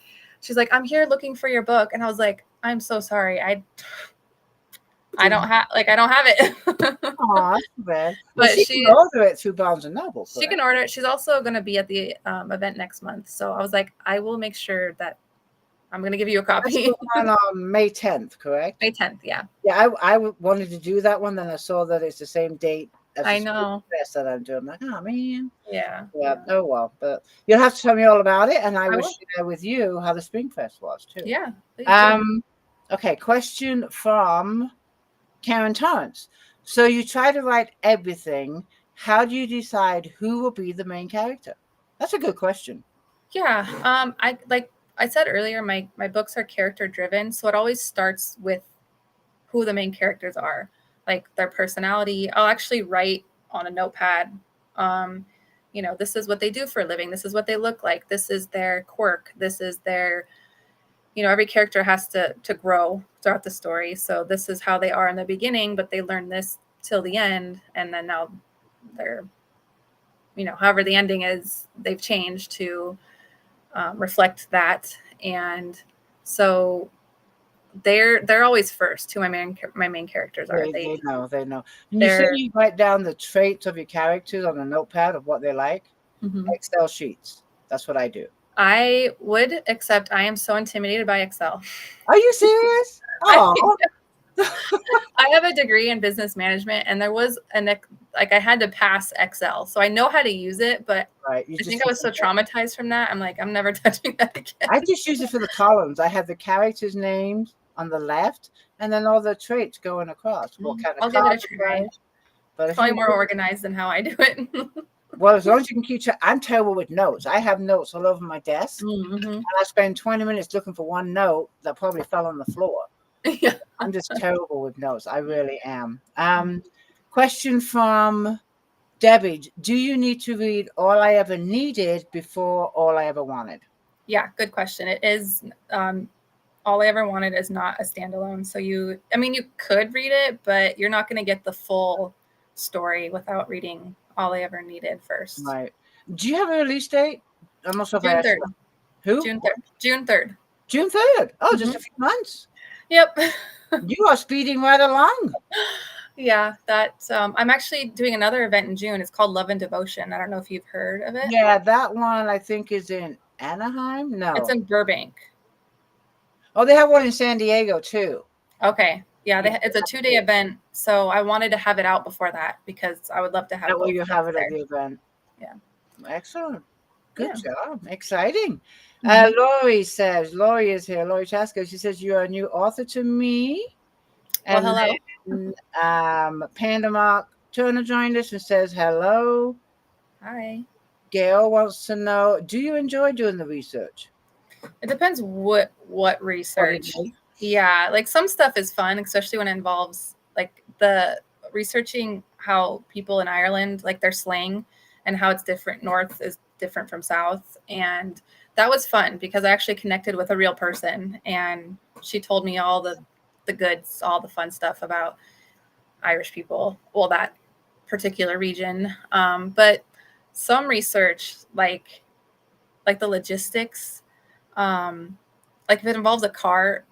She's like, I'm here looking for your book. And I was like, I'm so sorry. I don't have it. Oh, that's bad. But she can order it through Barnes and Noble. She can order it. She's also going to be at the event next month. So I was like, I will make sure that I'm going to give you a copy. That's on May 10th, correct? May 10th, yeah. Yeah, I wanted to do that one. Then I saw that it's the same date as I know. the Fest that I'm doing. I'm like, oh, man. Yeah. Oh, well. But you'll have to tell me all about it. And I will share with you how the Spring Fest was, too. Yeah. Okay, question from Karen Torrance. So you try to write everything. How do you decide who will be the main character? That's a good question. Yeah. I said earlier, my books are character driven. So it always starts with who the main characters are, like their personality. I'll actually write on a notepad, this is what they do for a living. This is what they look like. This is their quirk. This is their, every character has to grow throughout the story. So this is how they are in the beginning, but they learn this till the end. And then now they're, however the ending is, they've changed to reflect that. And so they're always first who my main characters are. They know. And you say you write down the traits of your characters on a notepad of what they like. Excel sheets. That's what I do. I would, except I am so intimidated by Excel. Are you serious? Oh, I have a degree in business management, and there was I had to pass Excel, so I know how to use it. But Right. I think I was so traumatized from that. I'm like, I'm never touching that again. I just use it for the columns. I have the characters' names on the left, and then all the traits going across. I'll give it a try. But It's probably more organized than how I do it. Well, as long as you can keep track. I'm terrible with notes. I have notes all over my desk, Mm-hmm. and I spend 20 minutes looking for one note that probably fell on the floor. Yeah. I'm just terrible with notes. I really am. Question from Debbie. Do you need to read All I Ever Needed before All I Ever Wanted? Yeah, good question. It is All I Ever Wanted is not a standalone. So you could read it, but you're not going to get the full story without reading All I Ever Needed first. Right. Do you have a release date? I'm not sure if June I asked 3rd. you. Who? June 3rd. June 3rd. June 3rd. Oh, just a few months. Yep. You are speeding right along. Yeah, I'm actually doing another event in June. It's called Love and Devotion. I don't know if you've heard of it. Yeah, that one I think is in Anaheim. No, it's in Burbank. Oh, they have one in San Diego too. Okay. Yeah, it's a 2-day event. So I wanted to have it out before that because I would love to have that way both you have it there. at the event. Yeah. Excellent. Good job. Exciting. Mm-hmm. Lori is here. Lori Chasko. She says, you're a new author to me. And well, hello. Then, Panda Mark Turner joined us and says, hello. Hi. Gail wants to know, do you enjoy doing the research? It depends what research. Yeah, like some stuff is fun, especially when it involves like the researching how people in Ireland, like their slang and how it's different. North is different from South. And that was fun because I actually connected with a real person and she told me all the goods, all the fun stuff about Irish people. Well, that particular region. But some research, like the logistics, like if it involves a car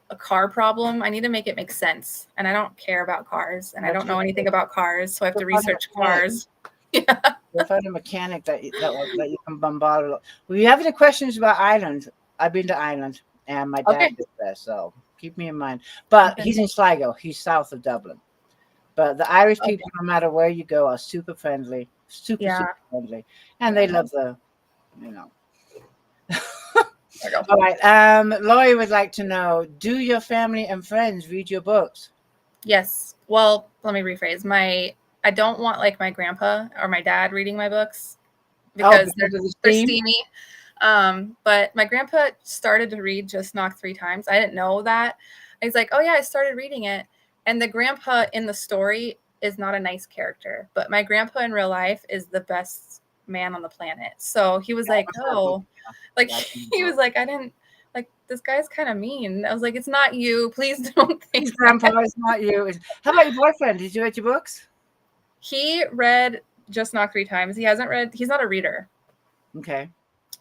problem, I need to make it make sense. And I don't care about cars and I don't know anything about cars. So I have to research cars. Yeah. You'll find a mechanic that you can bombard. Well, you have any questions about Ireland? I've been to Ireland and my dad is there, so keep me in mind. But he's in Sligo. He's south of Dublin. But the Irish people, no matter where you go, are super friendly, super friendly. And they love All right. Laurie would like to know, do your family and friends read your books? Yes. Well, let me rephrase. I don't want like my grandpa or my dad reading my books because they're steamy. But my grandpa started to read Just Knock 3 Times. I didn't know that. He's like, oh yeah, I started reading it. And the grandpa in the story is not a nice character, but my grandpa in real life is the best man on the planet. So he was like, oh, like he was like, I didn't like this guy's kind of mean. I was like, it's not you. Please don't think grandpa is not you. How about your boyfriend? Did you read your books? He read Just Knock 3 Times. He hasn't read. He's not a reader. Okay.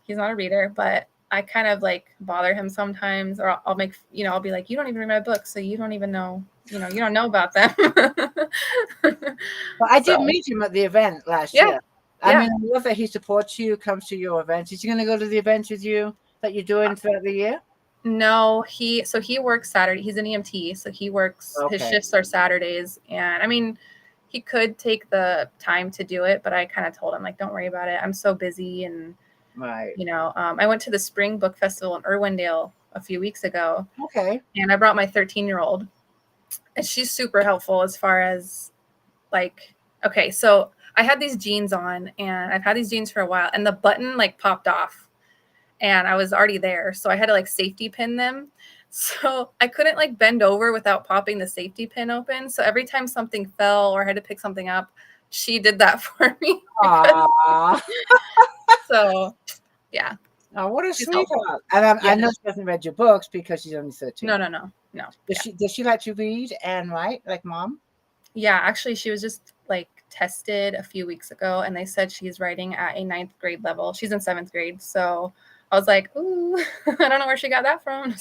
He's not a reader, but I kind of like bother him sometimes, or I'll make, I'll be like, you don't even read my books, so you don't even know, you don't know about them. Well, I did meet him at the event last year. I mean, I love that he supports you, comes to your events. Is he going to go to the events with you that you're doing throughout the year? No, he works Saturday. He's an EMT, so he works. His shifts are Saturdays, and I mean, he could take the time to do it, but I kind of told him like, don't worry about it. I'm so busy, and I went to the Spring Book Festival in Irwindale a few weeks ago. Okay. And I brought my 13-year-old, and she's super helpful as far as like, okay, so I had these jeans on, and I've had these jeans for a while, and the button like popped off, and I was already there, so I had to like safety pin them. So I couldn't like bend over without popping the safety pin open. So every time something fell or I had to pick something up, she did that for me. So, yeah. Oh, what a sweetheart! And I know she hasn't read your books because she's only 13. No. Does she like to read and write like mom? Yeah, actually, she was just like tested a few weeks ago, and they said she's writing at a 9th grade level. She's in 7th grade, so I was like, ooh, I don't know where she got that from.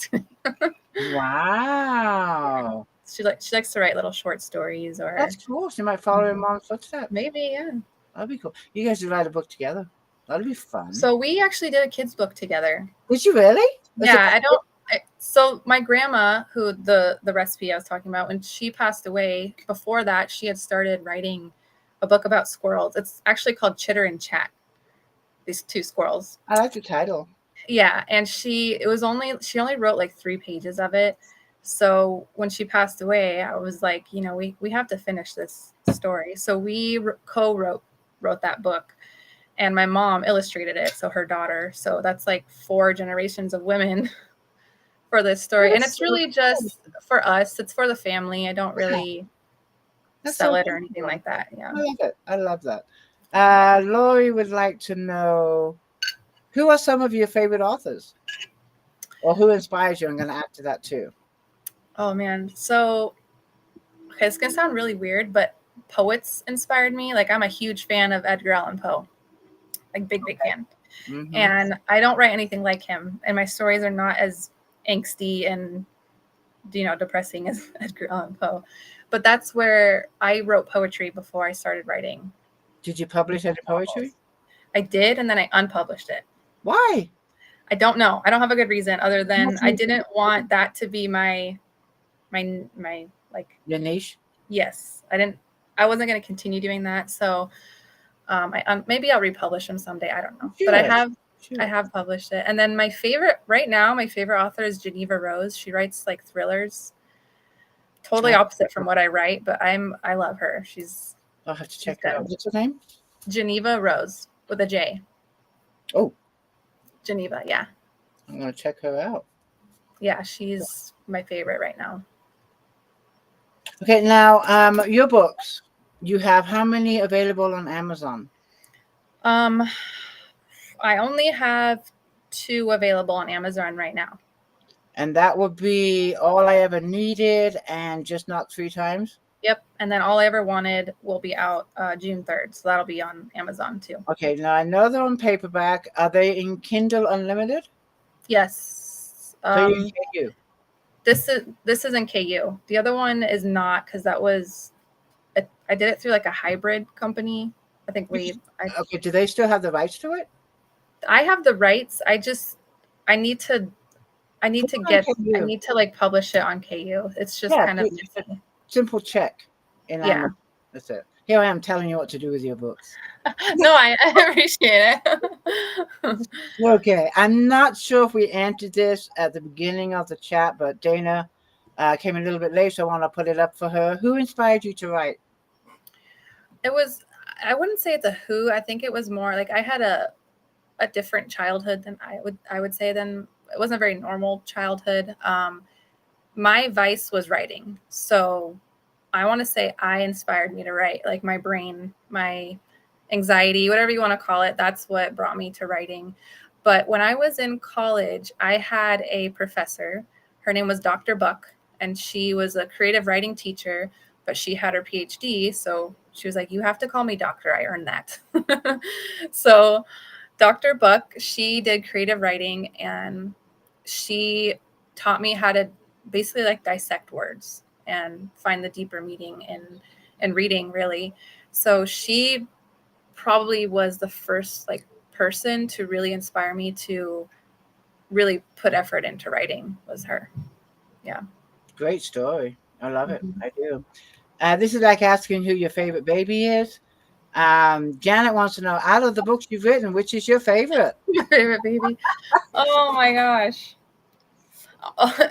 Wow. She likes to write little short stories. Or that's cool. She might follow in mom's footsteps. Maybe, yeah. That'd be cool. You guys should write a book together. That'd be fun. So we actually did a kids book together. Did you really? Yeah, So my grandma, who the recipe I was talking about, when she passed away, before that, she had started writing a book about squirrels. It's actually called Chitter and Chat. These two squirrels. I like the title. Yeah, and she only wrote like 3 pages of it. So when she passed away, I was like, we have to finish this story. So we wrote that book, and my mom illustrated it. So her daughter. So that's like 4 generations of women for this story, and it's really just for us. It's for the family. I don't really sell it or anything like that. Yeah. I love it. I love that. Lori would like to know, who are some of your favorite authors, or who inspires you? I'm going to add to that too. Oh man. So, okay, it's gonna sound really weird, but poets inspired me. Like, I'm a huge fan of Edgar Allan Poe, like big fan. Mm-hmm. And I don't write anything like him, and my stories are not as angsty and depressing as Edgar Allan Poe. But that's where I wrote poetry before I started writing. Did you publish any poetry? I did, and then I unpublished it. Why? I don't know. I don't have a good reason other than I didn't want that to be my like your niche. Yes, I wasn't going to continue doing that. So maybe I'll republish them someday. I don't know, but I have published it. And then my favorite author is Geneva Rose. She writes like thrillers. Totally opposite from what I write, but I love her. I'll have to check her out. What's her name? Geneva Rose with a J. Oh, Geneva. Yeah. I'm going to check her out. Yeah, she's my favorite right now. Okay, now your books. You have how many available on Amazon? I only have 2 available on Amazon right now. And that would be All I Ever Needed and Just Not 3 Times? Yep. And then All I Ever Wanted will be out June 3rd. So that'll be on Amazon too. Okay. Now I know they're on paperback. Are they in Kindle Unlimited? Yes. So you KU. This is in KU. The other one is not, because that was I did it through like a hybrid company. I think okay. Do they still have the rights to it? I have the rights. I need to like publish it on KU. It's just kind of simple check. And that's it. Here I am telling you what to do with your books. No, I appreciate it. Okay. I'm not sure if we answered this at the beginning of the chat, but Dana came a little bit late, so I want to put it up for her. Who inspired you to write? I wouldn't say it's a who. I think it was more like I had a different childhood than I would say than it wasn't a very normal childhood. My vice was writing. So I want to say I inspired me to write. Like my brain, my anxiety, whatever you want to call it, that's what brought me to writing. But when I was in college, I had a professor. Her name was Dr. Buck, and she was a creative writing teacher, but she had her PhD. So she was like, you have to call me doctor. I earned that. So Dr. Buck, she did creative writing, and she taught me how to basically like dissect words and find the deeper meaning in reading, really. So she probably was the first like person to really inspire me to really put effort into writing, was her. Yeah. Great story. I love it. I do. This is like asking who your favorite baby is. Janet wants to know, out of the books you've written, which is your favorite? Your favorite baby? Oh my gosh.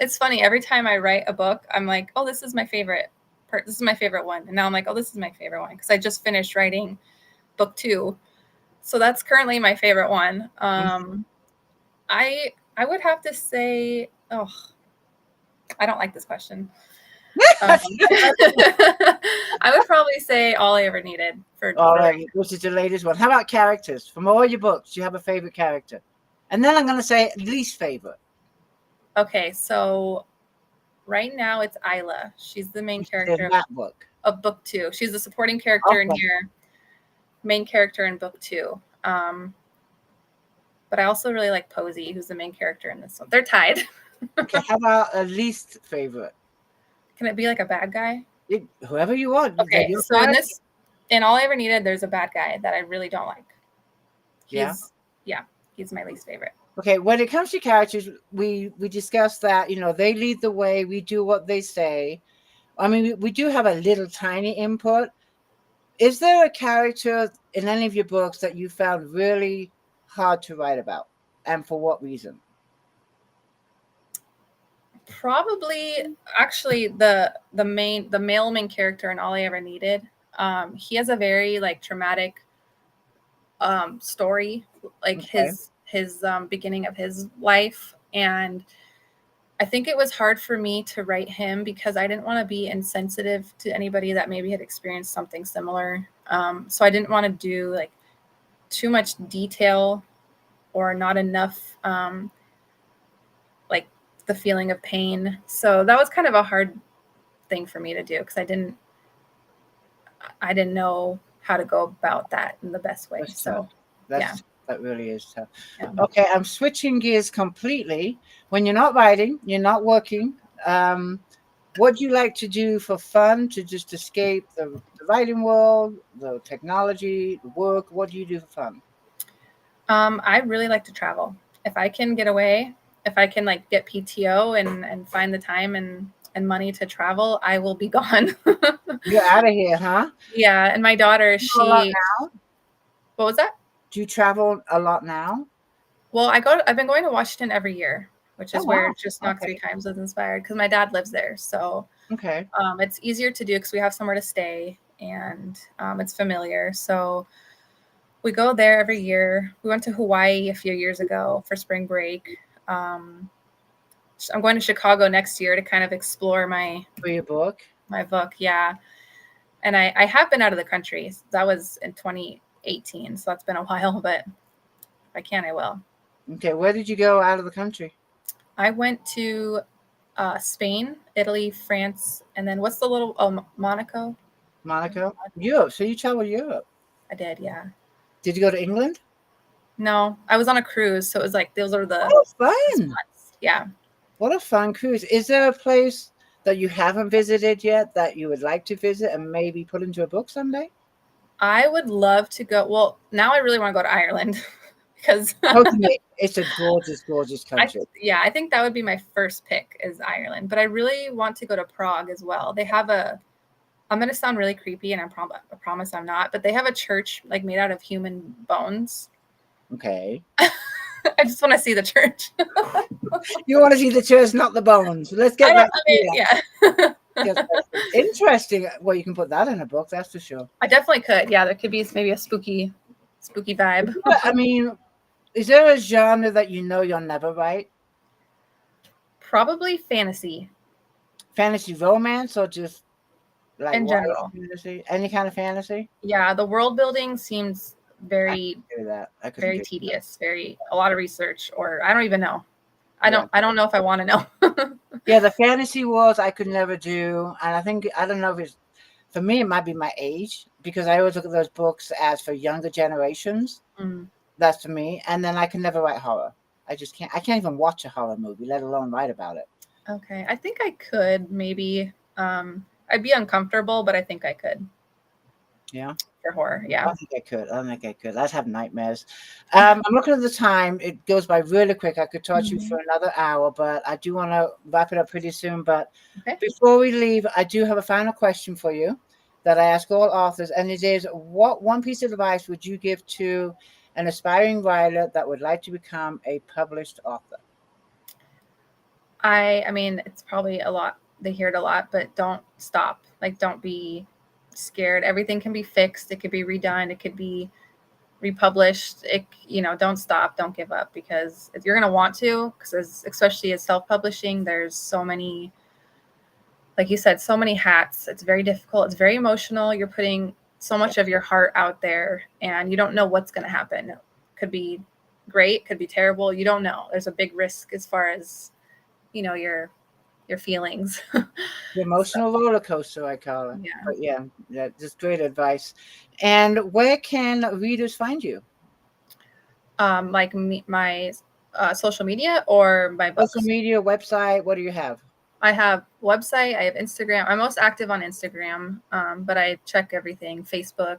It's funny. Every time I write a book, I'm like, oh, this is my favorite. This is my favorite one. And now I'm like, oh, this is my favorite one, because I just finished writing book 2. So that's currently my favorite one. I would have to say, oh, I don't like this question. I would probably say All I Ever Needed. Which is the latest one. How about characters? From all your books, do you have a favorite character? And then I'm going to say least favorite. Okay, so right now it's Isla. She's the main character of book 2. She's the supporting character in here, main character in book 2. But I also really like Posey, who's the main character in this one. They're tied. Okay, how about a least favorite? Can it be like a bad guy? Whoever you want. Okay, so in All I Ever Needed, there's a bad guy that I really don't like. He's my least favorite. Okay, when it comes to characters, we discussed that, they lead the way, we do what they say. I mean, we do have a little tiny input. Is there a character in any of your books that you found really hard to write about, and for what reason? Probably, actually, the male main character in All I Ever Needed. He has a very like traumatic story, like Okay. his beginning of his life, and I think it was hard for me to write him because I didn't want to be insensitive to anybody that maybe had experienced something similar. So I didn't want to do like too much detail or not enough like the feeling of pain. So that was kind of a hard thing for me to do because I didn't know how to go about that in the best way. That's So tough. That really is tough. yeah. Okay, I'm switching gears completely. When you're not writing, you're not working. What do you like to do for fun to just escape the writing world, the technology, the work? What do you do for fun? I really like to travel. If I can get away, if I can like get PTO and find the time and money to travel, I will be gone. You're out of here, huh? Yeah, and my daughter, Do you travel a lot she now? what was that? Do you travel a lot now? Well, I've been going to Washington every year, which Oh is where wow. Just Knock Okay. 3 Times was inspired because my dad lives there. So Okay. it's easier to do because we have somewhere to stay and it's familiar. So we go there every year. We went to Hawaii a few years ago for spring break. I'm going to Chicago next year to kind of explore For your book? my book. Yeah. And I have been out of the country. That was in 2018. So that's been a while, but if I can, I will. Okay. Where did you go out of the country? I went to Spain, Italy, France, and then what's the little Monaco? Monaco? Europe. So you traveled Europe. I did, yeah. Did you go to England? No, I was on a cruise, so it was like those are the Oh, fun. spots. Yeah. What a fun cruise. Is there a place that you haven't visited yet that you would like to visit and maybe put into a book someday? I would love to go. Well, now I really want to go to Ireland because Okay, it's a gorgeous, gorgeous country. I think that would be my first pick is Ireland. But I really want to go to Prague as well. They have I'm going to sound really creepy, and I promise I'm not, but they have a church like made out of human bones. Okay. I just want to see the church. You want to see the church, not the bones. Let's get that clear. Yeah. Yes, interesting. Well, you can put that in a book, that's for sure. I definitely could. Yeah, there could be maybe a spooky vibe. I mean, is there a genre that you'll never write? Probably fantasy Fantasy romance or just like in general. fantasy? Any kind of fantasy? Yeah, the world building seems very Do that. I couldn't very do tedious, a lot of research, or I don't even know. I Yeah. don't know if I want to know. Yeah, the fantasy worlds I could never do. And I don't know if it's, for me, it might be my age because I always look at those books as for younger generations. Mm. That's for me. And then I can never write horror. I can't even watch a horror movie, let alone write about it. Okay, I think I could maybe. I'd be uncomfortable, but I think I could. Yeah. For horror, I yeah. don't think I could. I don't think I could. I'd have nightmares. I'm looking at the time. It goes by really quick. I could talk to you for another hour, but I do want to wrap it up pretty soon. But before we leave, I do have a final question for you that I ask all authors, and it is: what one piece of advice would you give to an aspiring writer that would like to become a published author? I mean, it's probably a lot. They hear it a lot, but don't stop. Like, don't be scared. Everything can be fixed. It could be redone. It could be republished. Don't stop. Don't give up because if you're going to want to, because especially as self-publishing, there's so many, like you said, so many hats. It's very difficult. It's very emotional. You're putting so much of your heart out there and you don't know what's going to happen. It could be great. Could be terrible. You don't know. There's a big risk as far as, your feelings. The emotional roller coaster, I call it. Yeah. But yeah, just great advice. And where can readers find you? Like my social media or my books? Social media, website, what do you have? I have website. I have Instagram. I'm most active on Instagram, but I check everything. Facebook,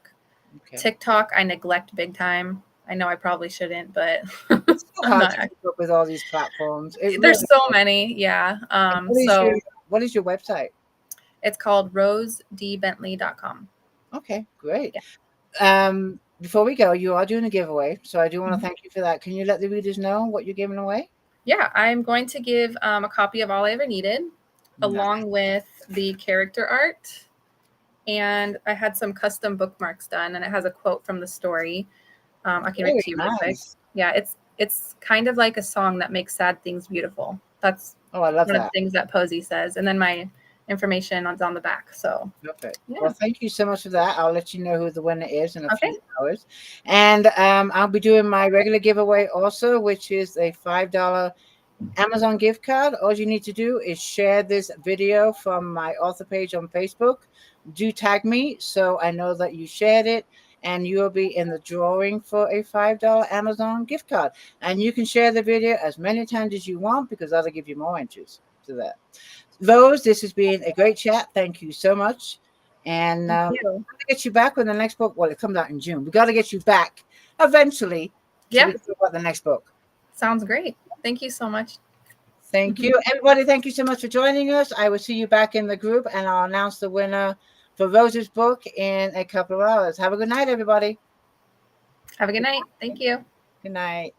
TikTok, I neglect big time. I know I probably shouldn't, but It's so I'm hard not. to keep up with all these platforms. It There's really so is. many. Yeah. What So what is your website? it's called rosedbentley.com. Okay, great. Yeah. Before we go, you are doing a giveaway, so I do want to Mhm. thank you for that. Can you let the readers know what you're giving away? Yeah, I'm going to give a copy of All I Ever Needed, Nice. along with the character art. And I had some custom bookmarks done, and it has a quote from the story. I can read Very it to you real quick. nice. Yeah, it's kind of like a song that makes sad things beautiful. That's Oh, I love one of the that. things that Posey says. And then my information is on the back. So Perfect. yeah. Well, thank you so much for that. I'll let you know who the winner is in a Okay. few hours. And I'll be doing my regular giveaway also, which is a $5 Amazon gift card. All you need to do is share this video from my author page on Facebook. Do tag me so I know that you shared it, and you'll be in the drawing for a $5 Amazon gift card. And you can share the video as many times as you want because that'll give you more entries to that. Rose, this has been a great chat. Thank you so much. And Thank we're you. going to get you back with the next book. Well, it comes out in June. We got to get you back eventually so we Yeah. can talk about the next book. Sounds great. Thank you so much. Thank you. Everybody, thank you so much for joining us. I will see you back in the group, and I'll announce the winner for Rose's book in a couple of hours. Have a good night, everybody. Have a good night. Thank you. Good night.